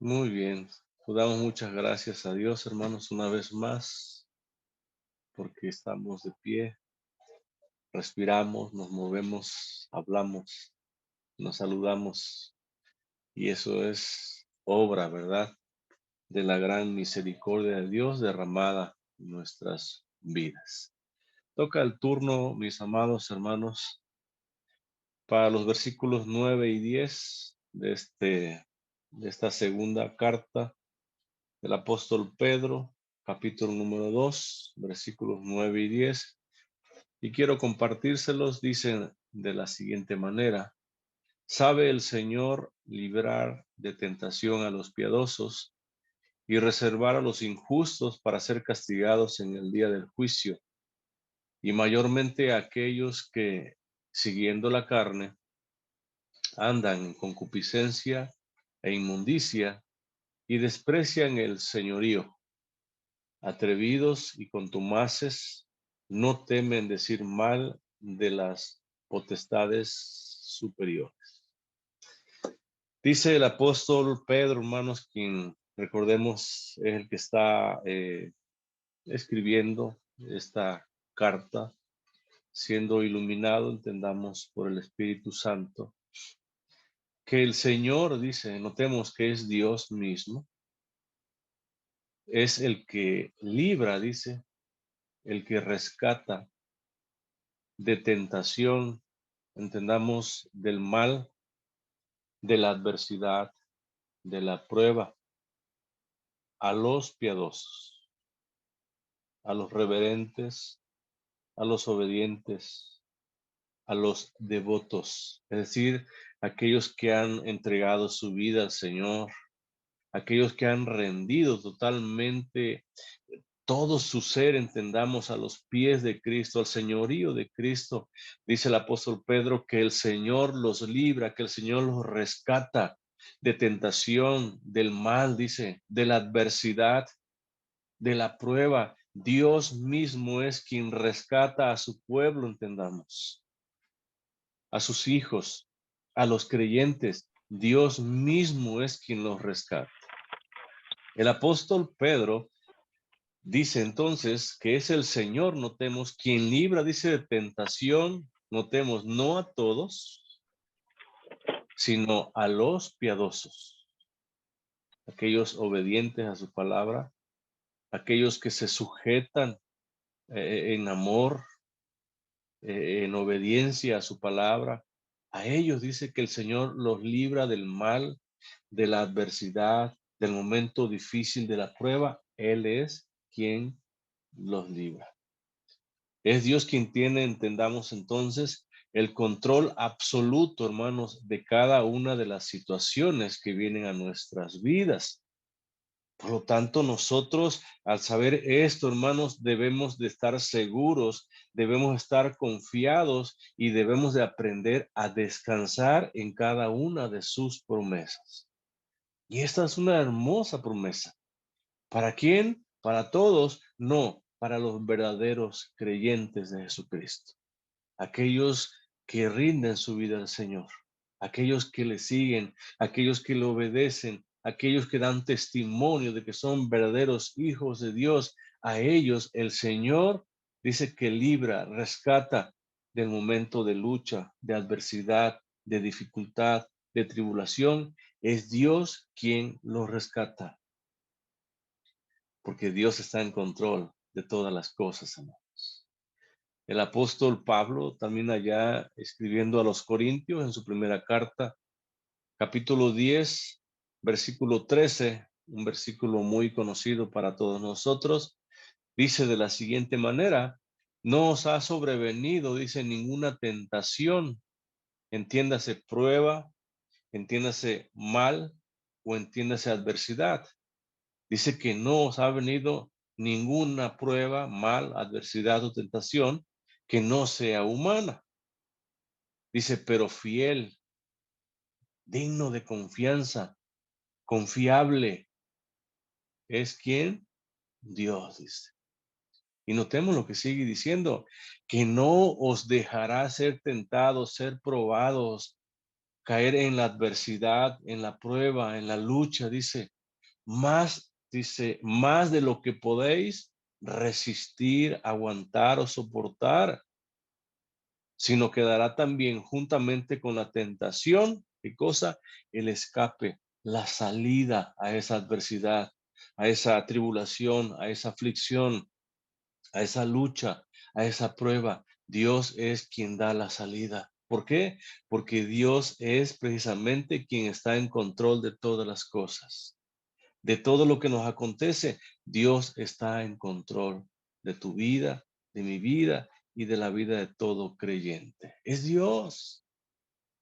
Muy bien. Pues damos muchas gracias a Dios, hermanos, una vez más, porque estamos de pie, respiramos, nos movemos, hablamos, nos saludamos. Y eso es obra, ¿verdad? De la gran misericordia de Dios derramada en nuestras vidas. Toca el turno, mis amados hermanos, para los versículos 9 y 10 de esta segunda carta del apóstol Pedro, capítulo número 2, versículos 9 y 10. Y quiero compartírselos, dicen de la siguiente manera: sabe el Señor librar de tentación a los piadosos y reservar a los injustos para ser castigados en el día del juicio, y mayormente a aquellos que, siguiendo la carne, andan en concupiscencia e inmundicia y desprecian el señorío. Atrevidos y contumaces, no temen decir mal de las potestades superiores. Dice el apóstol Pedro, hermanos, quien recordemos es el que está escribiendo esta carta, siendo iluminado, entendamos, por el Espíritu Santo, que el Señor, dice, notemos que es Dios mismo, es el que libra, dice, el que rescata de tentación, entendamos, del mal, de la adversidad, de la prueba, a los piadosos, a los reverentes, a los obedientes, a los devotos, es decir, aquellos que han entregado su vida al Señor, aquellos que han rendido totalmente todo su ser, entendamos, a los pies de Cristo, al señorío de Cristo. Dice el apóstol Pedro que el Señor los libra, que el Señor los rescata de tentación, del mal, dice, de la adversidad, de la prueba. Dios mismo es quien rescata a su pueblo, entendamos, a sus hijos, a los creyentes. Dios mismo es quien los rescata. El apóstol Pedro dice entonces que es el Señor, notemos, quien libra, dice, de tentación, notemos, no a todos, sino a los piadosos, aquellos obedientes a su palabra, aquellos que se sujetan en amor, en obediencia a su palabra. A ellos dice que el Señor los libra del mal, de la adversidad, del momento difícil de la prueba. Él es quien los libra. Es Dios quien tiene, entendamos entonces, el control absoluto, hermanos, de cada una de las situaciones que vienen a nuestras vidas. Por lo tanto, nosotros, al saber esto, hermanos, debemos de estar seguros, debemos estar confiados y debemos de aprender a descansar en cada una de sus promesas. Y esta es una hermosa promesa. ¿Para quién? Para todos, no, para los verdaderos creyentes de Jesucristo. Aquellos que rinden su vida al Señor, aquellos que le siguen, aquellos que le obedecen, aquellos que dan testimonio de que son verdaderos hijos de Dios. A ellos el Señor dice que libra, rescata del momento de lucha, de adversidad, de dificultad, de tribulación. Es Dios quien los rescata, porque Dios está en control de todas las cosas, amados. El apóstol Pablo, también allá escribiendo a los Corintios en su primera carta, capítulo 10, versículo 13, un versículo muy conocido para todos nosotros, dice de la siguiente manera: no os ha sobrevenido, dice, ninguna tentación, entiéndase prueba, entiéndase mal o entiéndase adversidad. Dice que no os ha venido ninguna prueba, mal, adversidad o tentación que no sea humana. Dice, pero fiel, digno de confianza, confiable, ¿es quién? Dios, dice. Y notemos lo que sigue diciendo, que no os dejará ser tentados, ser probados, caer en la adversidad, en la prueba, en la lucha, dice, más, dice, más de lo que podéis resistir, aguantar o soportar, sino que dará también juntamente con la tentación, ¿qué cosa? El escape, la salida a esa adversidad, a esa tribulación, a esa aflicción, a esa lucha, a esa prueba. Dios es quien da la salida. ¿Por qué? Porque Dios es precisamente quien está en control de todas las cosas. De todo lo que nos acontece, Dios está en control de tu vida, de mi vida y de la vida de todo creyente. Es Dios.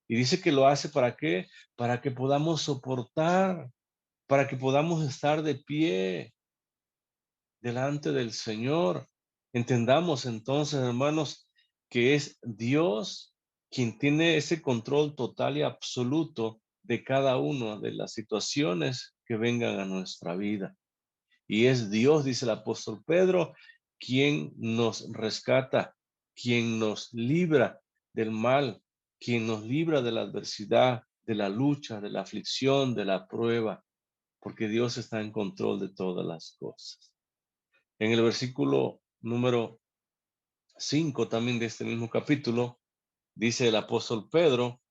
Y dice que lo hace ¿para qué? Para que podamos soportar, para que podamos estar de pie delante del Señor. Entendamos entonces, hermanos, que es Dios quien tiene ese control total y absoluto de cada una de las situaciones que vengan a nuestra vida. Y es Dios, dice el apóstol Pedro, quien nos rescata, quien nos libra del mal, quien nos libra de la adversidad, de la lucha, de la aflicción, de la prueba, porque Dios está en control de todas las cosas. En el versículo número 5 también de este mismo capítulo, dice el apóstol Pedro,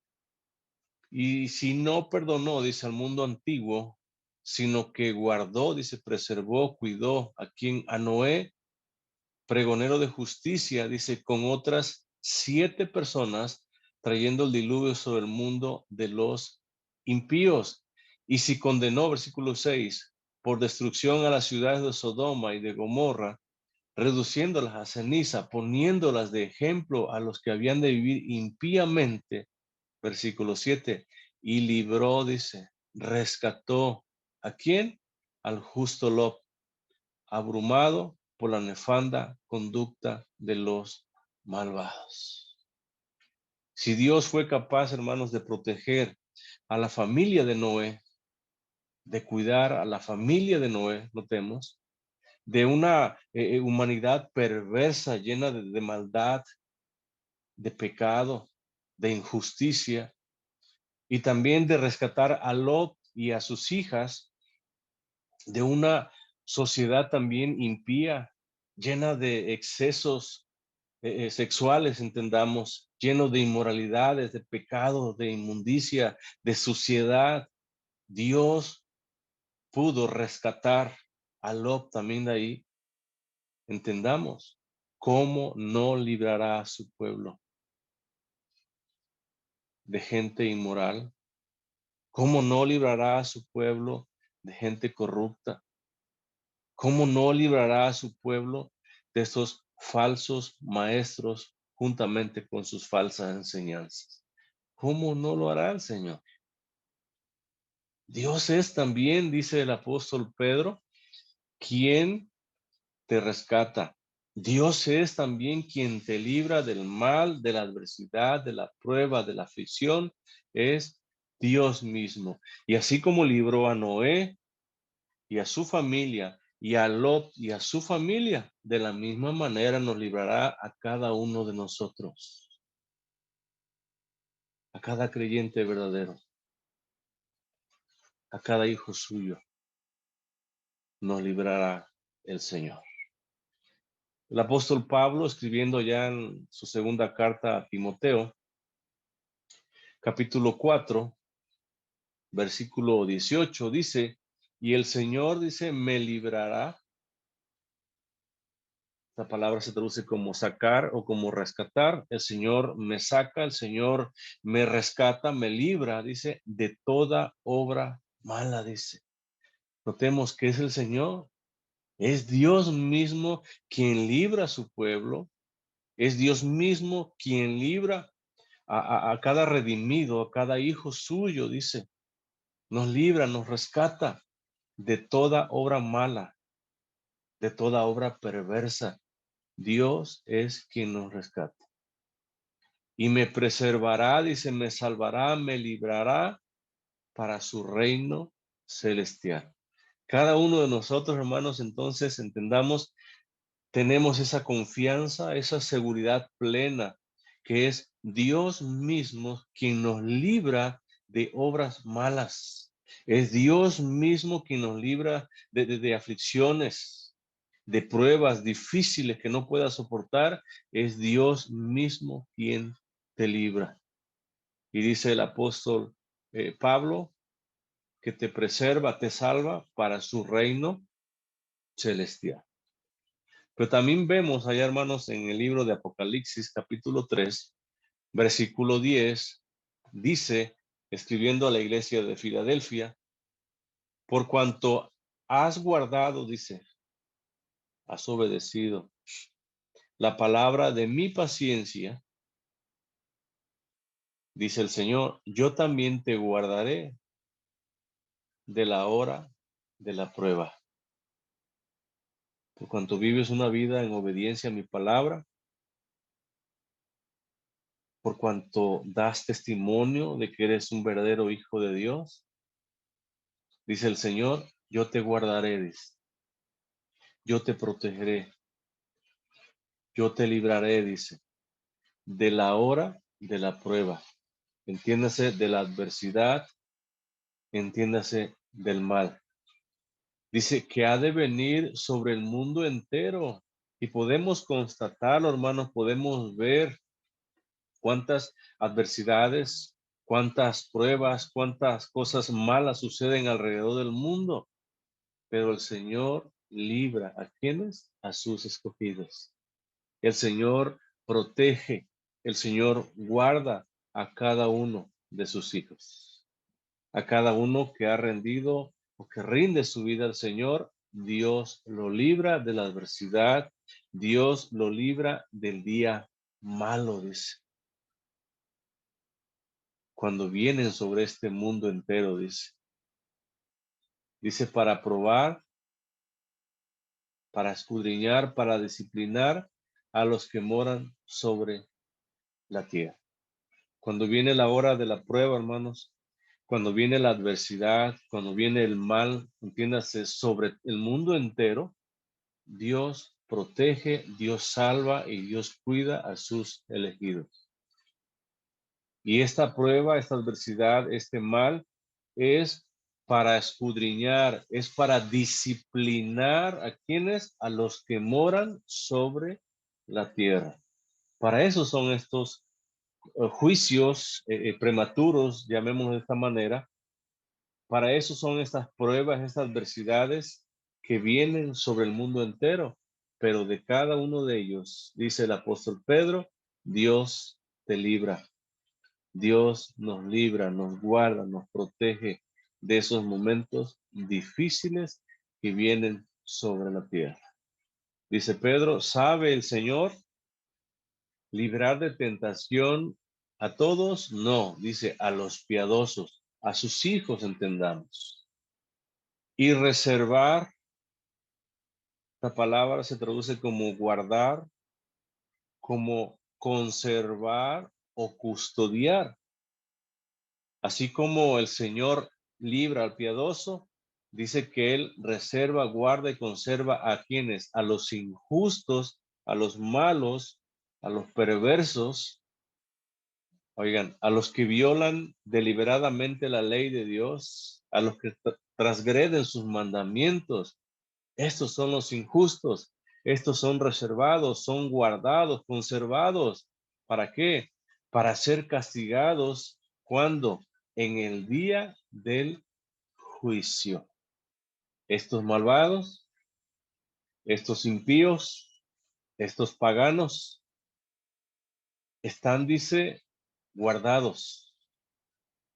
y si no perdonó, dice al mundo antiguo, sino que guardó, dice, preservó, cuidó a quien a Noé, pregonero de justicia, dice, con otras 7 personas, trayendo el diluvio sobre el mundo de los impíos. Y si condenó, versículo 6, por destrucción a las ciudades de Sodoma y de Gomorra, reduciéndolas a ceniza, poniéndolas de ejemplo a los que habían de vivir impíamente, versículo 7, y libró, dice, rescató, ¿a quién? Al justo Lot, abrumado por la nefanda conducta de los malvados. Si Dios fue capaz, hermanos, de proteger a la familia de Noé, de cuidar a la familia de Noé, notemos, de una humanidad perversa, llena de maldad, de pecado, de injusticia, y también de rescatar a Lot y a sus hijas de una sociedad también impía, llena de excesos sexuales, entendamos, lleno de inmoralidades, de pecados, de inmundicia, de suciedad. Dios pudo rescatar a Lot también de ahí. Entendamos cómo no librará a su pueblo de gente inmoral, cómo no librará a su pueblo de gente corrupta, cómo no librará a su pueblo de estos falsos maestros juntamente con sus falsas enseñanzas. ¿Cómo no lo hará el Señor? Dios es también, dice el apóstol Pedro, quien te rescata. Dios es también quien te libra del mal, de la adversidad, de la prueba, de la aflicción. Es Dios mismo. Y así como libró a Noé y a su familia, y a Lot y a su familia, de la misma manera nos librará a cada uno de nosotros, a cada creyente verdadero, a cada hijo suyo, nos librará el Señor. El apóstol Pablo, escribiendo ya en su segunda carta a Timoteo, capítulo 4, versículo 18, dice, y el Señor dice, me librará. La palabra se traduce como sacar o como rescatar. El Señor me saca, el Señor me rescata, me libra, dice, de toda obra mala, dice. Notemos que es el Señor, es Dios mismo quien libra a su pueblo, es Dios mismo quien libra a cada redimido, a cada hijo suyo, dice, nos libra, nos rescata de toda obra mala, de toda obra perversa. Dios es quien nos rescata. Y me preservará, dice, me salvará, me librará para su reino celestial. Cada uno de nosotros, hermanos, entonces entendamos, tenemos esa confianza, esa seguridad plena, que es Dios mismo quien nos libra de obras malas, Es Dios mismo quien nos libra de aflicciones, de pruebas difíciles que no puedas soportar. Es Dios mismo quien te libra. Y dice el apóstol Pablo que te preserva, te salva para su reino celestial. Pero también vemos allá, hermanos, en el libro de Apocalipsis, capítulo 3, versículo 10, dice, escribiendo a la iglesia de Filadelfia, por cuanto has guardado, dice, has obedecido la palabra de mi paciencia, dice el Señor, yo también te guardaré de la hora de la prueba. Por cuanto vives una vida en obediencia a mi palabra, por cuanto das testimonio de que eres un verdadero hijo de Dios, dice el Señor, yo te guardaré, dice, yo te protegeré, yo te libraré, dice, de la hora de la prueba. Entiéndase de la adversidad, entiéndase del mal. Dice que ha de venir sobre el mundo entero. Y podemos constatarlo, hermanos, podemos ver cuántas adversidades, cuántas pruebas, cuántas cosas malas suceden alrededor del mundo. Pero el Señor libra a quienes, a sus escogidos. El Señor protege, el Señor guarda a cada uno de sus hijos. A cada uno que ha rendido o que rinde su vida al Señor, Dios lo libra de la adversidad, Dios lo libra del día malo, dice. Cuando vienen sobre este mundo entero, dice. Dice para probar, para escudriñar, para disciplinar a los que moran sobre la tierra. Cuando viene la hora de la prueba, hermanos, cuando viene la adversidad, cuando viene el mal, entiéndase, sobre el mundo entero, Dios protege, Dios salva y Dios cuida a sus elegidos. Y esta prueba, esta adversidad, este mal es para escudriñar, es para disciplinar a quienes, a los que moran sobre la tierra. Para eso son estos juicios prematuros, llamémoslo de esta manera. Para eso son estas pruebas, estas adversidades que vienen sobre el mundo entero. Pero de cada uno de ellos, dice el apóstol Pedro, Dios te libra. Dios nos libra, nos guarda, nos protege de esos momentos difíciles que vienen sobre la tierra. Dice Pedro, ¿sabe el Señor librar de tentación a todos? No, dice a los piadosos, a sus hijos entendamos. Y reservar, esta palabra se traduce como guardar, como conservar o custodiar. Así como el Señor libra al piadoso, dice que Él reserva, guarda y conserva a quienes, a los injustos, a los malos, a los perversos, oigan, a los que violan deliberadamente la ley de Dios, a los que transgreden sus mandamientos. Estos son los injustos, estos son reservados, son guardados, conservados. ¿Para qué? Para ser castigados cuando en el día del juicio. Estos malvados, estos impíos, estos paganos están, dice, guardados,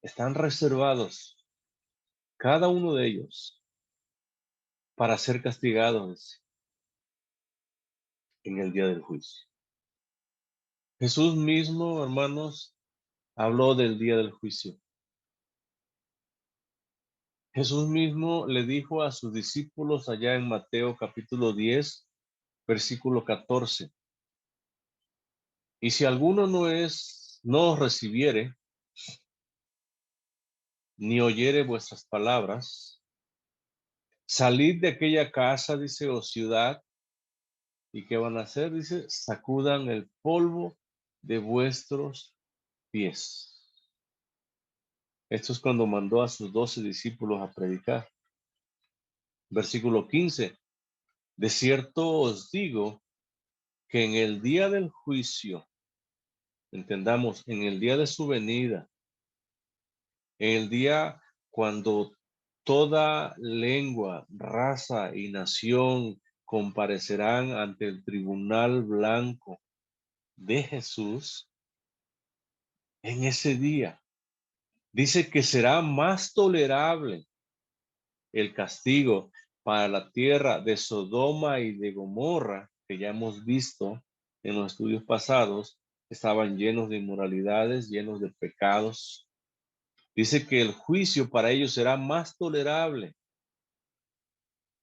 están reservados, cada uno de ellos, para ser castigados en el día del juicio. Jesús mismo, hermanos, habló del día del juicio. Jesús mismo le dijo a sus discípulos allá en Mateo capítulo 10, versículo 14. Y si alguno no os recibiere, ni oyere vuestras palabras, salid de aquella casa, dice, o ciudad, ¿y qué van a hacer? Dice, sacudan el polvo de vuestros pies. Esto es cuando mandó a sus 12 discípulos a predicar. Versículo 15. De cierto os digo que en el día del juicio, entendamos, en el día de su venida, en el día cuando toda lengua, raza y nación comparecerán ante el tribunal blanco de Jesús, en ese día dice que será más tolerable el castigo para la tierra de Sodoma y de Gomorra, que ya hemos visto en los estudios pasados, estaban llenos de inmoralidades, llenos de pecados. Dice que el juicio para ellos será más tolerable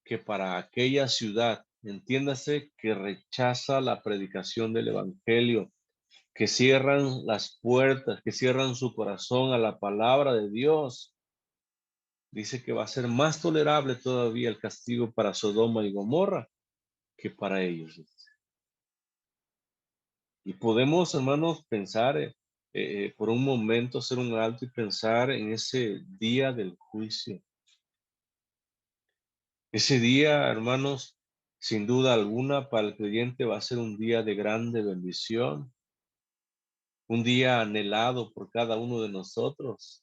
que para aquella ciudad. Entiéndase que rechaza la predicación del evangelio, que cierran las puertas, que cierran su corazón a la palabra de Dios. Dice que va a ser más tolerable todavía el castigo para Sodoma y Gomorra que para ellos. Y podemos, hermanos, pensar por un momento, hacer un alto y pensar en ese día del juicio. Ese día, hermanos, sin duda alguna, para el creyente va a ser un día de grande bendición, un día anhelado por cada uno de nosotros,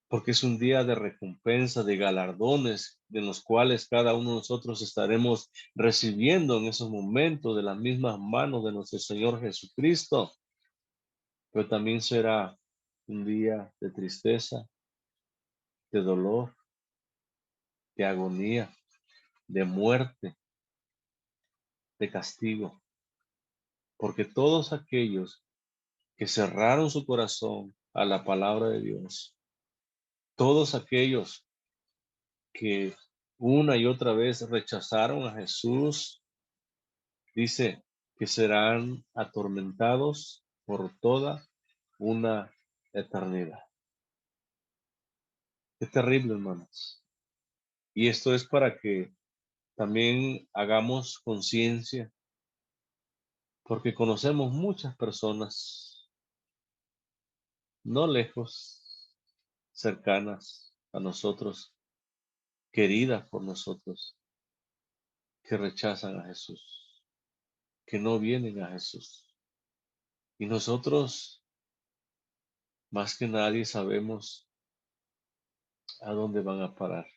porque es un día de recompensa, de galardones, de los cuales cada uno de nosotros estaremos recibiendo en esos momentos de las mismas manos de nuestro Señor Jesucristo. Pero también será un día de tristeza, de dolor, de agonía, de muerte, de castigo, porque todos aquellos que cerraron su corazón a la palabra de Dios, todos aquellos que una y otra vez rechazaron a Jesús, dice que serán atormentados por toda una eternidad. Qué terrible, hermanos. Y esto es para que también hagamos conciencia, porque conocemos muchas personas, no lejos, cercanas a nosotros, queridas por nosotros, que rechazan a Jesús, que no vienen a Jesús. Y nosotros, más que nadie, sabemos a dónde van a parar.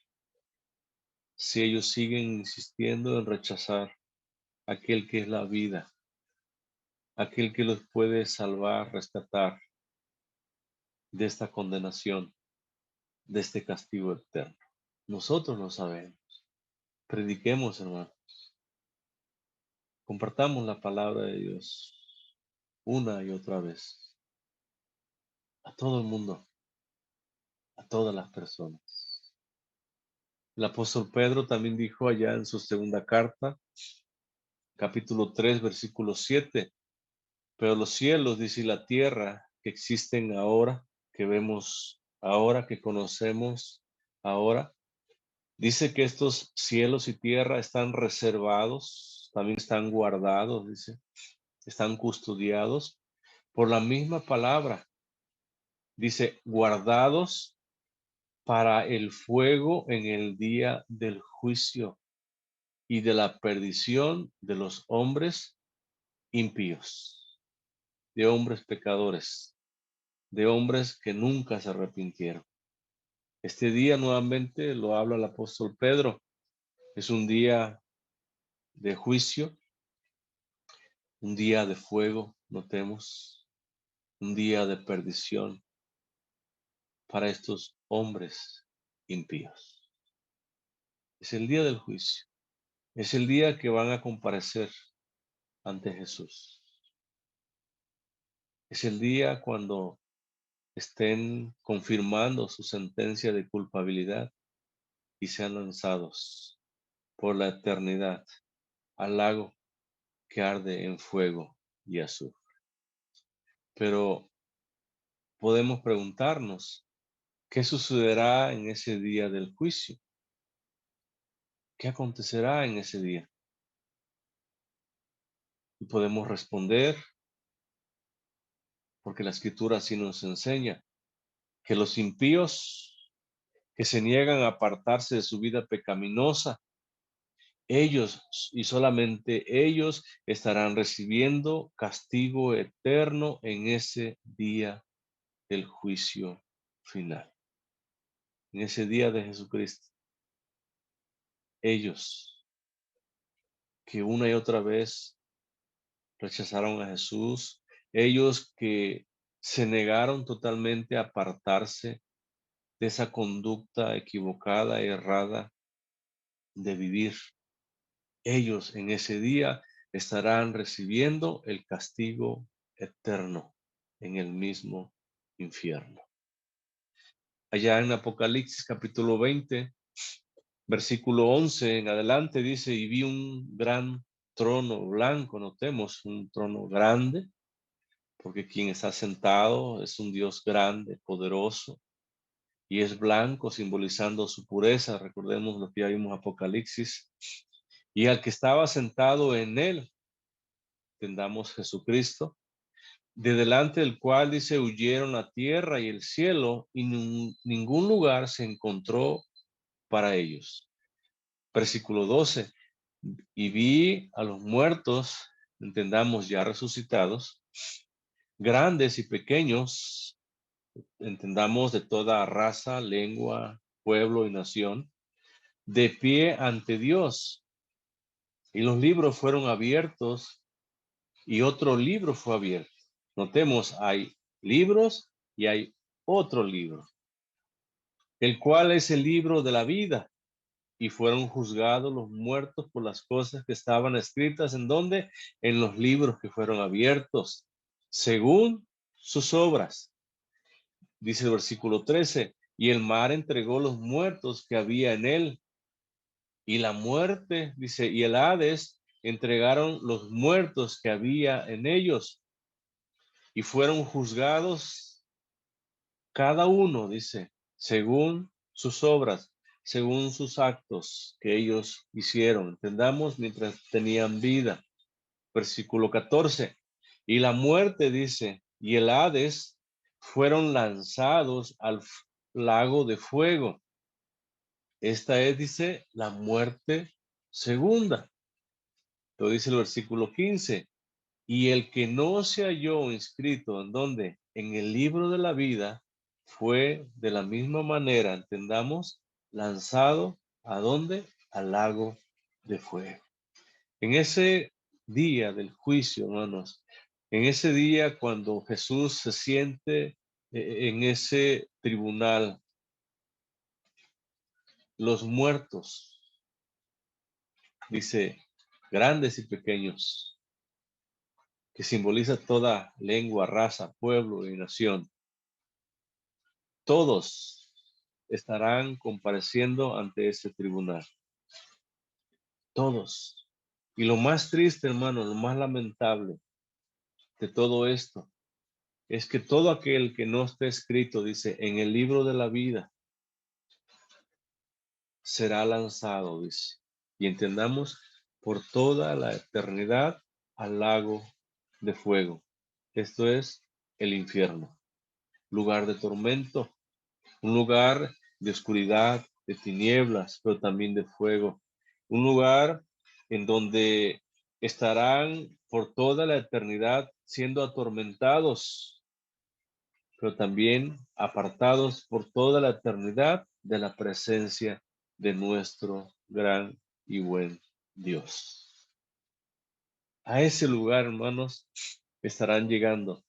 Si ellos siguen insistiendo en rechazar aquel que es la vida, aquel que los puede salvar, rescatar de esta condenación, de este castigo eterno. Nosotros lo sabemos. Prediquemos, hermano. Compartamos la palabra de Dios una y otra vez a todo el mundo, a todas las personas. El apóstol Pedro también dijo allá en su segunda carta, capítulo 3, versículo 7, pero los cielos, dice, y la tierra que existen ahora, que vemos ahora, que conocemos ahora, dice que estos cielos y tierra están reservados, también están guardados, dice, están custodiados por la misma palabra. Dice, guardados para el fuego en el día del juicio y de la perdición de los hombres impíos, de hombres pecadores, de hombres que nunca se arrepintieron. Este día nuevamente lo habla el apóstol Pedro. Es un día de juicio, un día de fuego, notemos, un día de perdición para estos hombres impíos. Es el día del juicio. Es el día que van a comparecer ante Jesús. Es el día cuando estén confirmando su sentencia de culpabilidad y sean lanzados por la eternidad al lago que arde en fuego y azufre. Pero podemos preguntarnos, ¿qué sucederá en ese día del juicio? ¿Qué acontecerá en ese día? Y podemos responder, porque la escritura así nos enseña, que los impíos que se niegan a apartarse de su vida pecaminosa, ellos y solamente ellos estarán recibiendo castigo eterno en ese día del juicio final, en ese día de Jesucristo. Ellos que una y otra vez rechazaron a Jesús, ellos que se negaron totalmente a apartarse de esa conducta equivocada, errada de vivir. Ellos en ese día estarán recibiendo el castigo eterno en el mismo infierno. Allá en Apocalipsis capítulo 20, versículo 11 en adelante dice, y vi un gran trono blanco, notemos, un trono grande, porque quien está sentado es un Dios grande, poderoso, y es blanco, simbolizando su pureza. Recordemos lo que ya vimos en Apocalipsis. Y al que estaba sentado en él, entendamos Jesucristo, de delante del cual dice, huyeron la tierra y el cielo, y ningún lugar se encontró para ellos. Versículo 12. Y vi a los muertos, entendamos ya resucitados, grandes y pequeños, entendamos de toda raza, lengua, pueblo y nación, de pie ante Dios. Y los libros fueron abiertos y otro libro fue abierto. Notemos, hay libros y hay otro libro, el cual es el libro de la vida. Y fueron juzgados los muertos por las cosas que estaban escritas en donde, en los libros que fueron abiertos, según sus obras. Dice el versículo 13, y el mar entregó los muertos que había en él, y la muerte, dice, y el Hades entregaron los muertos que había en ellos, y fueron juzgados cada uno, dice, según sus obras, según sus actos que ellos hicieron. Entendamos, mientras tenían vida. Versículo 14. Y la muerte, dice, y el Hades fueron lanzados al lago de fuego. Esta es, dice, la muerte segunda. Lo dice el versículo 15. Y el que no se halló inscrito en donde, en el libro de la vida, fue de la misma manera, entendamos, lanzado a dónde, al lago de fuego. En ese día del juicio, hermanos, en ese día cuando Jesús se siente en ese tribunal, los muertos, dice, grandes y pequeños, que simboliza toda lengua, raza, pueblo y nación, todos estarán compareciendo ante ese tribunal. Todos. Y lo más triste, hermano, lo más lamentable de todo esto, es que todo aquel que no esté escrito, dice, en el libro de la vida, será lanzado, dice. Y entendamos, por toda la eternidad al lago de fuego. Esto es el infierno, lugar de tormento, un lugar de oscuridad, de tinieblas, pero también de fuego. Un lugar en donde estarán por toda la eternidad siendo atormentados, pero también apartados por toda la eternidad de la presencia de nuestro gran y buen Dios. A ese lugar, hermanos, estarán llegando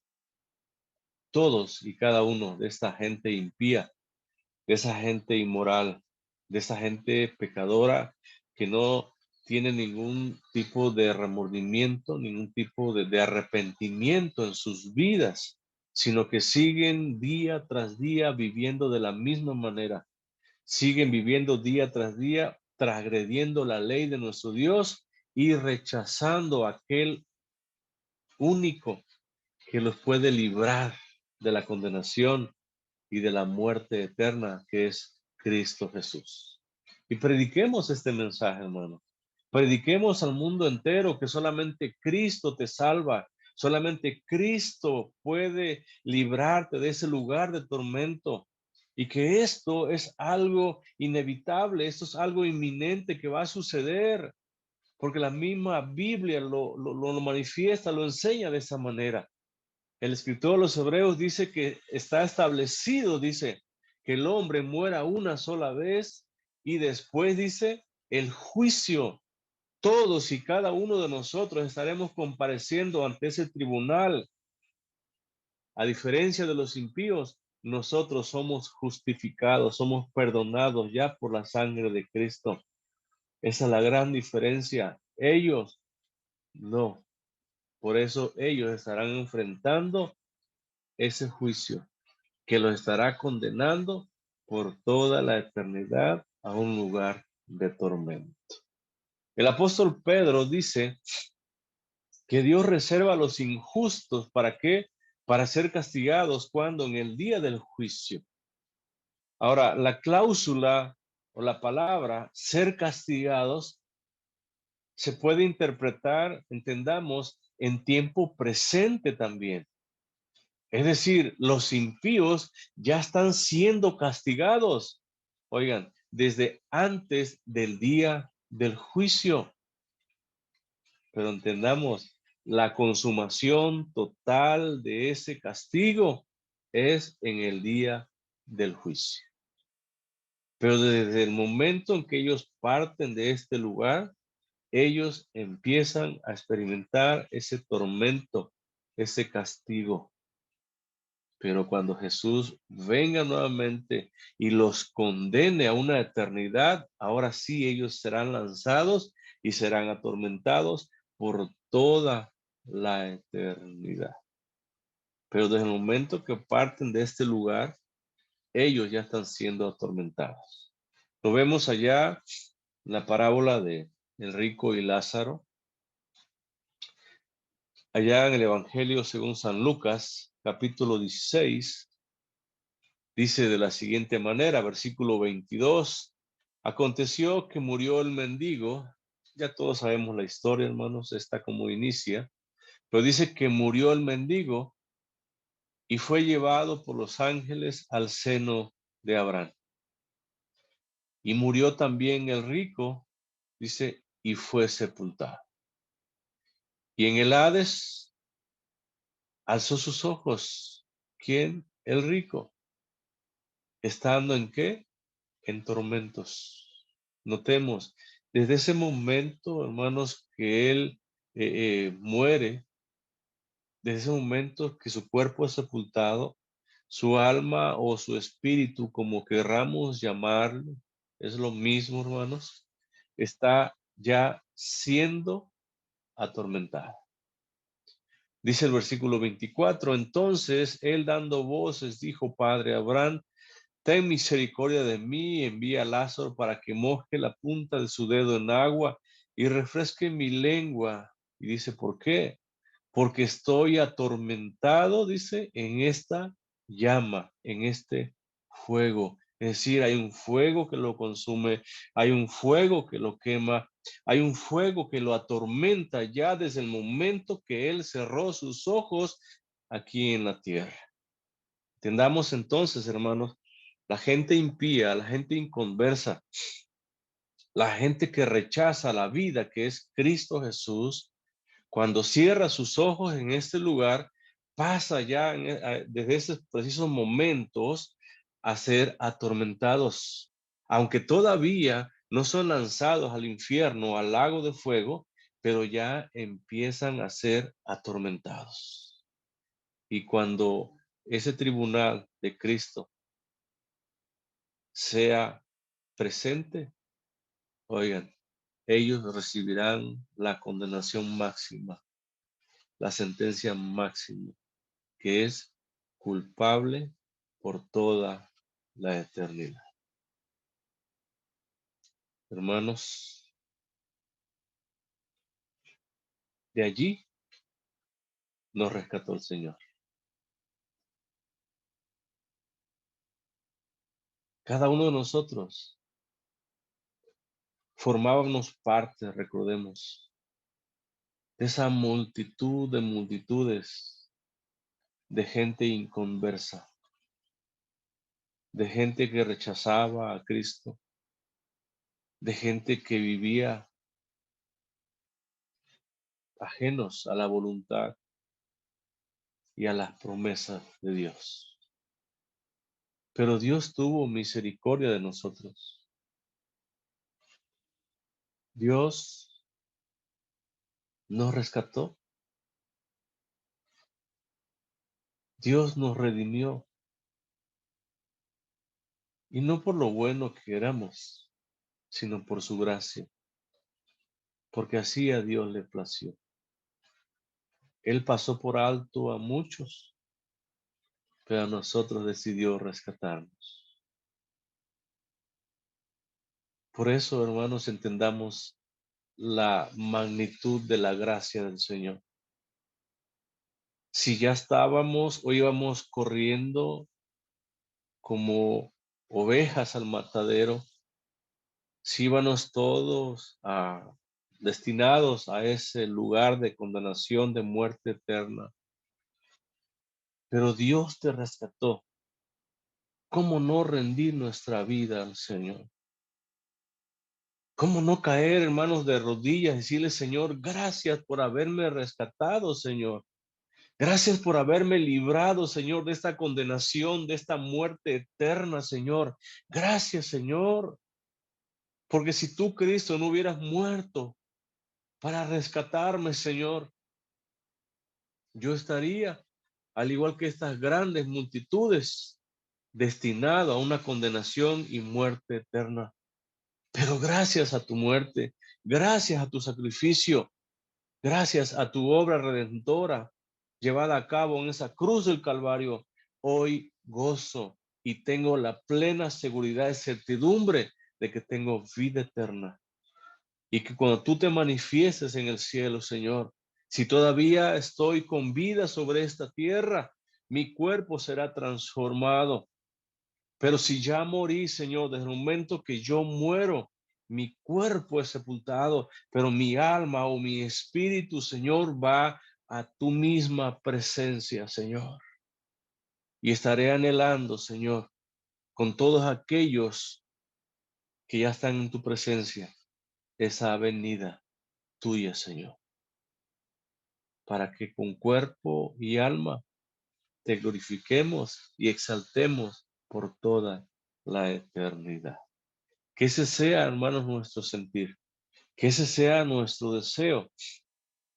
todos y cada uno de esta gente impía, de esa gente inmoral, de esa gente pecadora que no tiene ningún tipo de remordimiento, ningún tipo de arrepentimiento en sus vidas, sino que siguen día tras día viviendo de la misma manera, siguen viviendo día tras día, transgrediendo la ley de nuestro Dios y rechazando aquel único que los puede librar de la condenación y de la muerte eterna, que es Cristo Jesús. Y prediquemos este mensaje, hermano. Prediquemos al mundo entero que solamente Cristo te salva, Solamente Cristo puede librarte de ese lugar de tormento. Y que esto es algo inevitable, esto es algo inminente que va a suceder, porque la misma Biblia lo manifiesta, lo enseña de esa manera. El escritor de los Hebreos dice que está establecido, dice, que el hombre muera una sola vez y después dice el juicio. Todos y cada uno de nosotros estaremos compareciendo ante ese tribunal. A diferencia de los impíos, nosotros somos justificados, somos perdonados ya por la sangre de Cristo. Esa es la gran diferencia. Ellos no. Por eso ellos estarán enfrentando ese juicio que los estará condenando por toda la eternidad a un lugar de tormento. El apóstol Pedro dice que Dios reserva a los injustos, ¿para qué? Para ser castigados cuando en el día del juicio. Ahora, la cláusula o la palabra ser castigados se puede interpretar, entendamos, en tiempo presente también. Es decir, los impíos ya están siendo castigados. Oigan, desde antes del día del juicio. Pero entendamos, la consumación total de ese castigo es en el día del juicio. Pero desde el momento en que ellos parten de este lugar, ellos empiezan a experimentar ese tormento, ese castigo. Pero cuando Jesús venga nuevamente y los condene a una eternidad, ahora sí ellos serán lanzados y serán atormentados por toda la eternidad. Pero desde el momento que parten de este lugar, ellos ya están siendo atormentados. Lo vemos allá en la parábola de el rico y Lázaro. Allá en el Evangelio según San Lucas, capítulo 16, dice de la siguiente manera, versículo 22, aconteció que murió el mendigo, ya todos sabemos la historia, hermanos, está como inicia, pero dice que murió el mendigo y fue llevado por los ángeles al seno de Abraham. Y murió también el rico, dice, y fue sepultado. Y en el Hades alzó sus ojos. ¿Quién? El rico. ¿Estando en qué? En tormentos. Notemos, desde ese momento, hermanos, que él muere, desde ese momento que su cuerpo es sepultado, su alma o su espíritu, como querramos llamarlo, es lo mismo, hermanos, está ya siendo atormentada. Dice el versículo 24, entonces él dando voces dijo, Padre Abraham, ten misericordia de mí, envía a Lázaro para que moje la punta de su dedo en agua y refresque mi lengua. Y dice, ¿por qué? Porque estoy atormentado, dice, en esta llama, en este fuego. Es decir, hay un fuego que lo consume, hay un fuego que lo quema, hay un fuego que lo atormenta ya desde el momento que él cerró sus ojos aquí en la tierra. Entendamos entonces, hermanos, la gente impía, la gente inconversa, la gente que rechaza la vida que es Cristo Jesús, cuando cierra sus ojos en este lugar, pasa ya desde esos precisos momentos a ser atormentados, aunque todavía no son lanzados al infierno, al lago de fuego, pero ya empiezan a ser atormentados. Y cuando ese tribunal de Cristo sea presente, oigan, ellos recibirán la condenación máxima, la sentencia máxima, que es culpable por toda la eternidad. Hermanos, de allí nos rescató el Señor. Cada uno de nosotros formábamos parte, recordemos, esa multitud de multitudes de gente inconversa, de gente que rechazaba a Cristo, de gente que vivía ajenos a la voluntad y a las promesas de Dios. Pero Dios tuvo misericordia de nosotros. Dios nos rescató. Dios nos redimió. Y no por lo bueno que éramos, sino por su gracia. Porque así a Dios le plació. Él pasó por alto a muchos, pero a nosotros decidió rescatarnos. Por eso, hermanos, entendamos la magnitud de la gracia del Señor. Si ya estábamos o íbamos corriendo como ovejas al matadero, si íbamos todos destinados a ese lugar de condenación, de muerte eterna, pero Dios te rescató. ¿Cómo no rendir nuestra vida al Señor? ¿Cómo no caer, hermanos, de rodillas y decirle, Señor, gracias por haberme rescatado, Señor? Gracias por haberme librado, Señor, de esta condenación, de esta muerte eterna, Señor. Gracias, Señor. Porque si tú, Cristo, no hubieras muerto para rescatarme, Señor, yo estaría, al igual que estas grandes multitudes, destinado a una condenación y muerte eterna. Pero gracias a tu muerte, gracias a tu sacrificio, gracias a tu obra redentora llevada a cabo en esa cruz del Calvario, hoy gozo y tengo la plena seguridad y certidumbre de que tengo vida eterna. Y que cuando tú te manifiestes en el cielo, Señor, si todavía estoy con vida sobre esta tierra, mi cuerpo será transformado. Pero si ya morí, Señor, desde el momento que yo muero, mi cuerpo es sepultado, pero mi alma o mi espíritu, Señor, va a tu misma presencia, Señor. Y estaré anhelando, Señor, con todos aquellos que ya están en tu presencia, esa venida tuya, Señor, para que con cuerpo y alma te glorifiquemos y exaltemos por toda la eternidad. Que ese sea, hermanos, nuestro sentir. Que ese sea nuestro deseo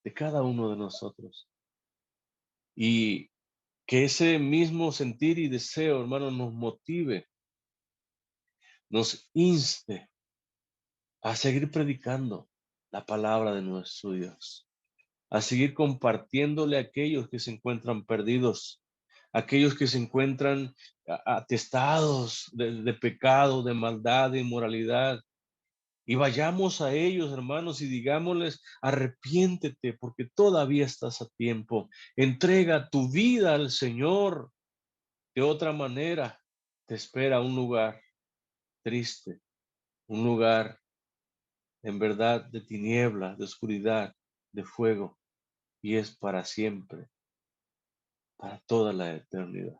de cada uno de nosotros. Y que ese mismo sentir y deseo, hermanos, nos motive, nos inste a seguir predicando la palabra de nuestro Dios, a seguir compartiéndole a aquellos que se encuentran perdidos, aquellos que se encuentran atestados de pecado, de maldad, de inmoralidad. Y vayamos a ellos, hermanos, y digámosles, arrepiéntete porque todavía estás a tiempo. Entrega tu vida al Señor. De otra manera, te espera un lugar triste, un lugar en verdad de tinieblas, de oscuridad, de fuego, y es para siempre, para toda la eternidad.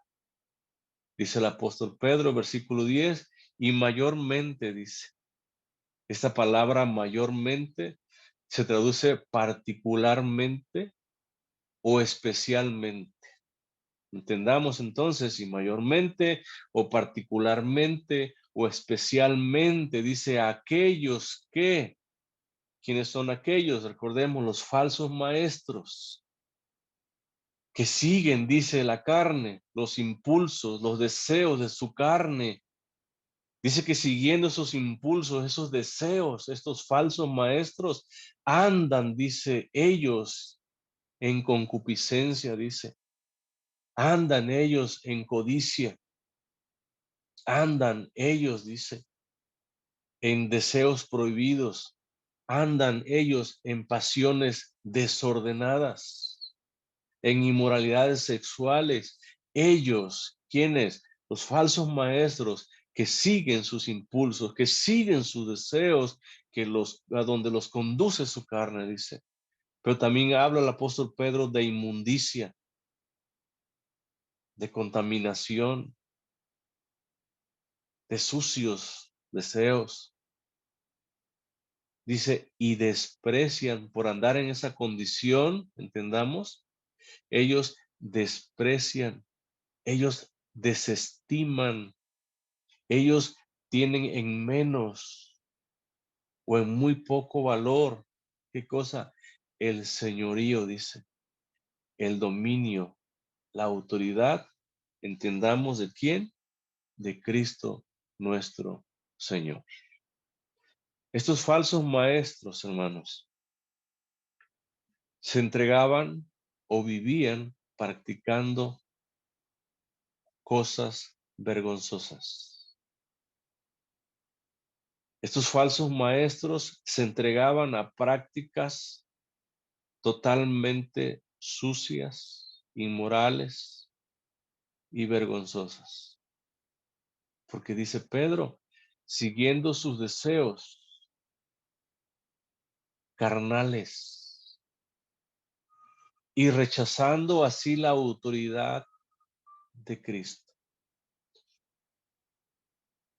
Dice el apóstol Pedro, versículo 10, y mayormente dice, esta palabra mayormente se traduce particularmente o especialmente. Entendamos entonces, y mayormente o particularmente o especialmente, dice aquellos que, ¿quiénes son aquellos? Recordemos los falsos maestros que siguen, dice la carne, los impulsos, los deseos de su carne. Dice que siguiendo esos impulsos, esos deseos, estos falsos maestros andan, dice ellos, en concupiscencia, dice. Andan ellos en codicia, andan ellos, dice, en deseos prohibidos, andan ellos en pasiones desordenadas, en inmoralidades sexuales. Ellos, quienes, los falsos maestros que siguen sus impulsos, que siguen sus deseos, que a donde los conduce su carne, dice. Pero también habla el apóstol Pedro de inmundicia, de contaminación, de sucios deseos. Dice, y desprecian por andar en esa condición, entendamos, ellos desprecian, ellos desestiman, ellos tienen en menos o en muy poco valor. ¿Qué cosa? El señorío, dice, el dominio, la autoridad, entendamos de quién, de Cristo nuestro Señor. Estos falsos maestros, hermanos, se entregaban o vivían practicando cosas vergonzosas. Estos falsos maestros se entregaban a prácticas totalmente sucias, inmorales y vergonzosas. Porque dice Pedro, siguiendo sus deseos carnales y rechazando así la autoridad de Cristo.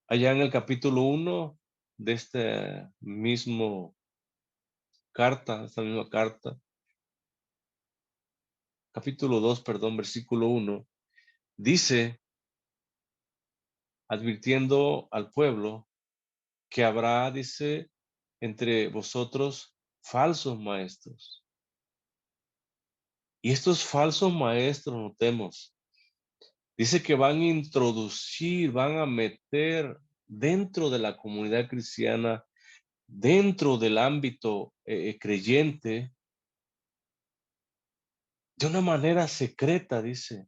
Allá en el capítulo 1 de esta misma carta, capítulo 2, perdón, versículo 1, dice, advirtiendo al pueblo que habrá, dice, entre vosotros falsos maestros. Y estos falsos maestros, notemos, dice que van a introducir, van a meter dentro de la comunidad cristiana, dentro del ámbito creyente, de una manera secreta, dice,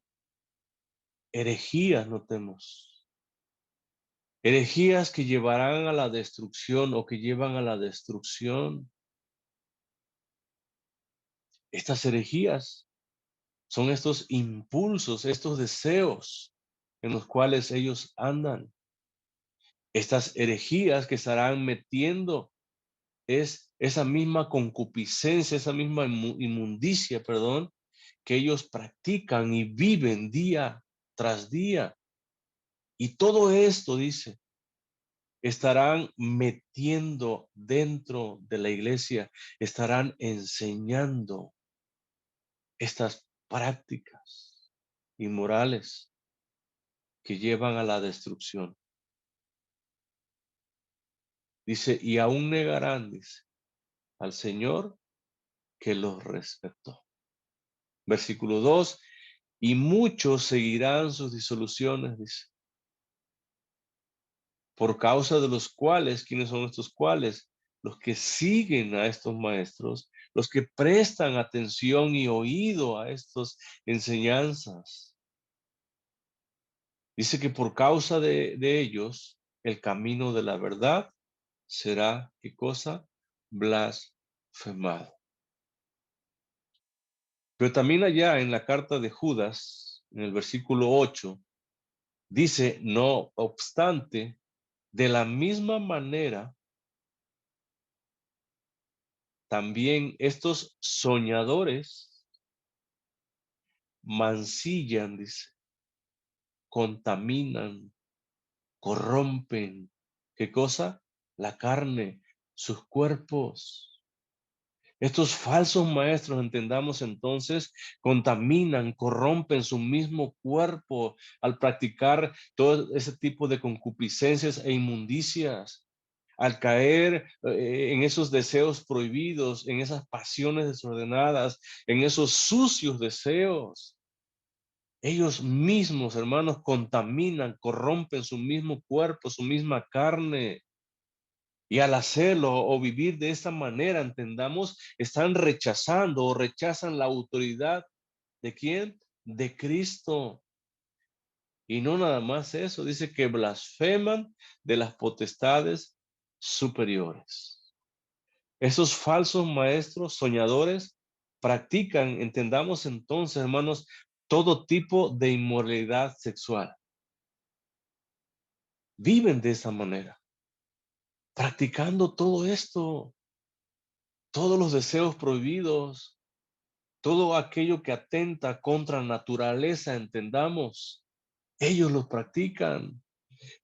herejías, notemos. Herejías que llevarán a la destrucción o que llevan a la destrucción. Estas herejías son estos impulsos, estos deseos en los cuales ellos andan. Estas herejías que estarán metiendo es esa misma concupiscencia, esa misma inmundicia, perdón, que ellos practican y viven día tras día. Y todo esto, dice, estarán metiendo dentro de la iglesia, estarán enseñando estas prácticas inmorales que llevan a la destrucción. Dice, y aún negarán, dice, al Señor que los respetó. Versículo 2, y muchos seguirán sus disoluciones, dice, por causa de los cuales, ¿quiénes son estos cuales? Los que siguen a estos maestros, los que prestan atención y oído a estas enseñanzas. Dice que por causa de ellos, el camino de la verdad será, ¿qué cosa? Blasfemado. Pero también allá en la carta de Judas, en el versículo 8, dice, no obstante, de la misma manera, también estos soñadores mancillan, dice, contaminan, corrompen. ¿Qué cosa? La carne, sus cuerpos. Estos falsos maestros, entendamos entonces, contaminan, corrompen su mismo cuerpo al practicar todo ese tipo de concupiscencias e inmundicias, al caer en esos deseos prohibidos, en esas pasiones desordenadas, en esos sucios deseos. Ellos mismos, hermanos, contaminan, corrompen su mismo cuerpo, su misma carne. Y al hacerlo o vivir de esta manera, entendamos, están rechazando o rechazan la autoridad de quién? De Cristo. Y no nada más eso, dice que blasfeman de las potestades superiores. Esos falsos maestros, soñadores, practican, entendamos entonces, hermanos, todo tipo de inmoralidad sexual. Viven de esa manera, practicando todo esto. todos los deseos prohibidos, todo aquello que atenta contra la naturaleza, entendamos, ellos lo practican.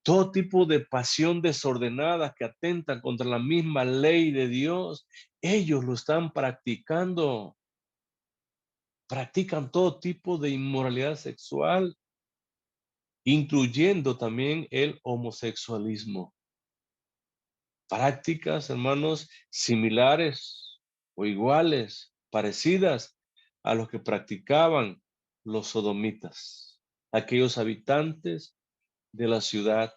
Todo tipo de pasión desordenada que atenta contra la misma ley de Dios, ellos lo están practicando. Practican todo tipo de inmoralidad sexual, incluyendo también el homosexualismo. Prácticas, hermanos, similares o iguales, parecidas a lo que practicaban los sodomitas, aquellos habitantes de la ciudad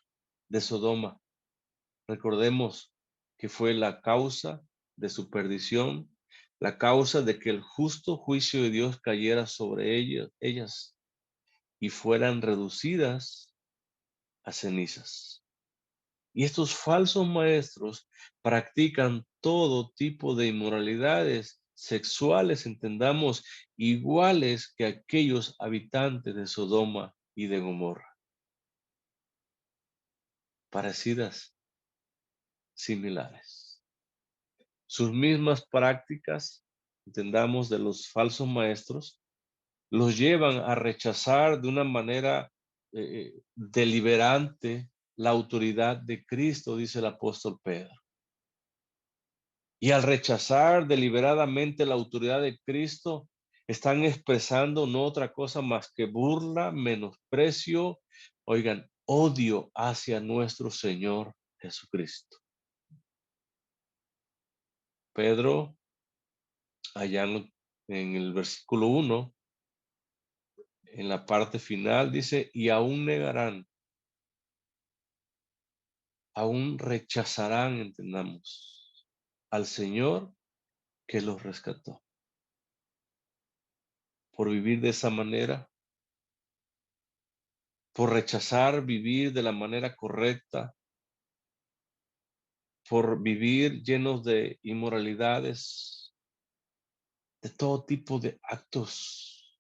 de Sodoma. Recordemos que fue la causa de su perdición, la causa de que el justo juicio de Dios cayera sobre ellas y fueran reducidas a cenizas. Y estos falsos maestros practican todo tipo de inmoralidades sexuales, entendamos, iguales que aquellos habitantes de Sodoma y de Gomorra, parecidas, similares. Sus mismas prácticas, entendamos, de los falsos maestros, los llevan a rechazar de una manera deliberante la autoridad de Cristo, dice el apóstol Pedro. Y al rechazar deliberadamente la autoridad de Cristo, están expresando no otra cosa más que burla, menosprecio, oigan, odio hacia nuestro Señor Jesucristo. Pedro, allá en el versículo 1, en la parte final, dice, y aún negarán, aún rechazarán, entendamos, al Señor que los rescató. Por vivir de esa manera, por rechazar vivir de la manera correcta, por vivir llenos de inmoralidades, de todo tipo de actos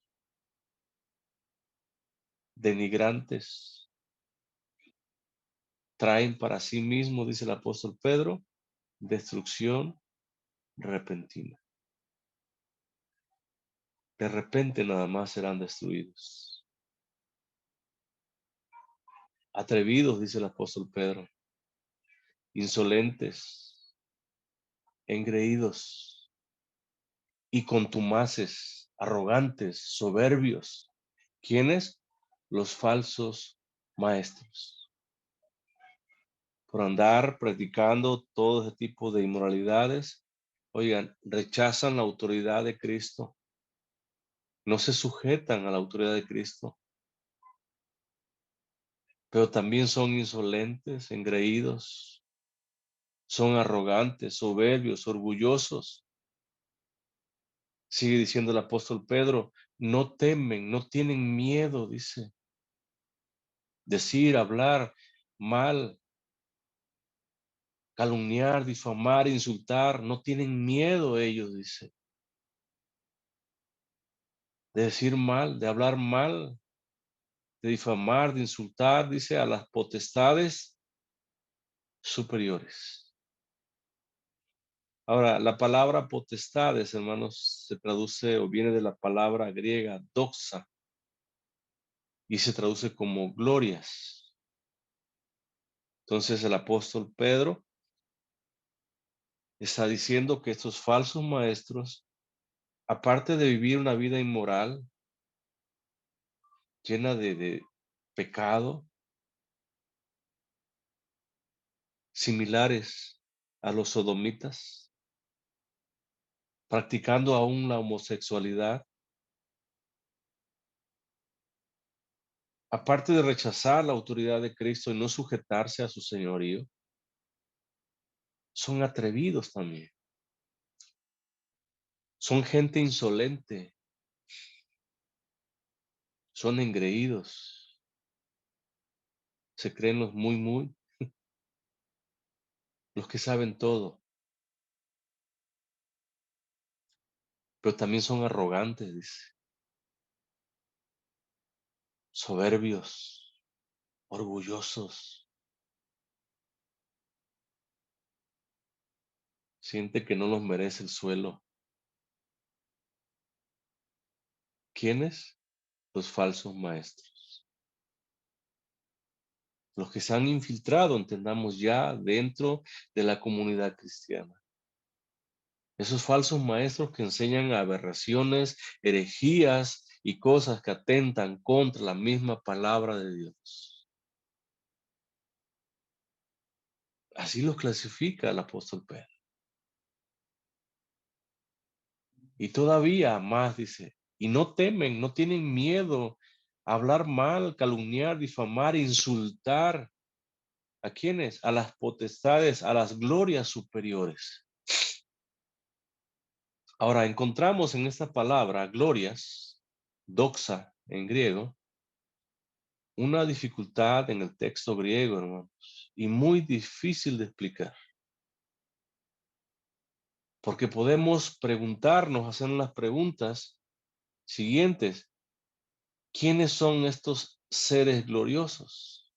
denigrantes, traen para sí mismo, dice el apóstol Pedro, destrucción repentina. De repente nada más serán destruidos. Atrevidos, dice el apóstol Pedro, insolentes, engreídos y contumaces, arrogantes, soberbios. ¿Quiénes? Los falsos maestros. Por andar practicando todo ese tipo de inmoralidades, oigan, rechazan la autoridad de Cristo, no se sujetan a la autoridad de Cristo, pero también son insolentes, engreídos, son arrogantes, soberbios, orgullosos. Sigue diciendo el apóstol Pedro, no temen, no tienen miedo, dice, decir, hablar mal, calumniar, difamar, insultar, no tienen miedo ellos, dice, de decir mal, de hablar mal, de difamar, de insultar, dice, a las potestades superiores. Ahora, la palabra potestades, hermanos, se traduce o viene de la palabra griega doxa y se traduce como glorias. Entonces el apóstol Pedro está diciendo que estos falsos maestros, aparte de vivir una vida inmoral, llena de pecado, similares a los sodomitas, practicando aún la homosexualidad, aparte de rechazar la autoridad de Cristo y no sujetarse a su señorío, son atrevidos también. Son gente insolente, son engreídos, se creen los muy, los que saben todo, pero también son arrogantes, dice, soberbios, orgullosos. Siente que no los merece el suelo. ¿Quiénes? Los falsos maestros. Los que se han infiltrado, entendamos ya, dentro de la comunidad cristiana. Esos falsos maestros que enseñan aberraciones, herejías y cosas que atentan contra la misma palabra de Dios. Así los clasifica el apóstol Pedro. Y todavía más dice, y no temen, no tienen miedo a hablar mal, calumniar, difamar, insultar. ¿A quiénes? A las potestades, a las glorias superiores. Ahora encontramos en esta palabra glorias, doxa en griego, una dificultad en el texto griego, hermanos, y muy difícil de explicar. Porque podemos preguntarnos, hacer las preguntas siguientes. ¿Quiénes son estos seres gloriosos?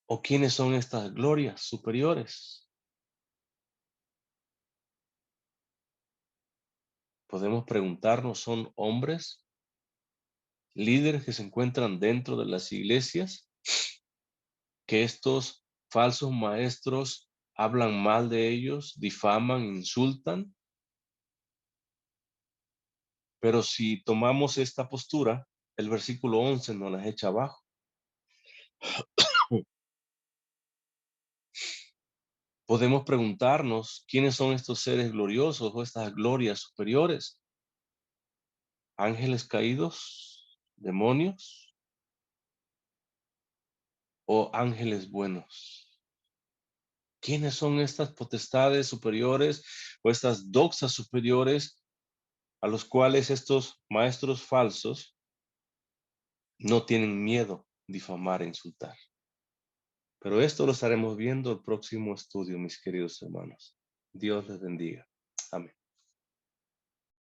¿O quiénes son estas glorias superiores? Podemos preguntarnos, ¿son hombres, líderes que se encuentran dentro de las iglesias, que estos falsos maestros hablan mal de ellos, difaman, insultan? Pero si tomamos esta postura, el versículo 11 nos las echa abajo. Podemos preguntarnos quiénes son estos seres gloriosos o estas glorias superiores. ¿Ángeles caídos? ¿Demonios? ¿O ángeles buenos? ¿Quiénes son estas potestades superiores o estas doxas superiores a los cuales estos maestros falsos no tienen miedo difamar e insultar? Pero esto lo estaremos viendo el próximo estudio, mis queridos hermanos. Dios les bendiga. Amén.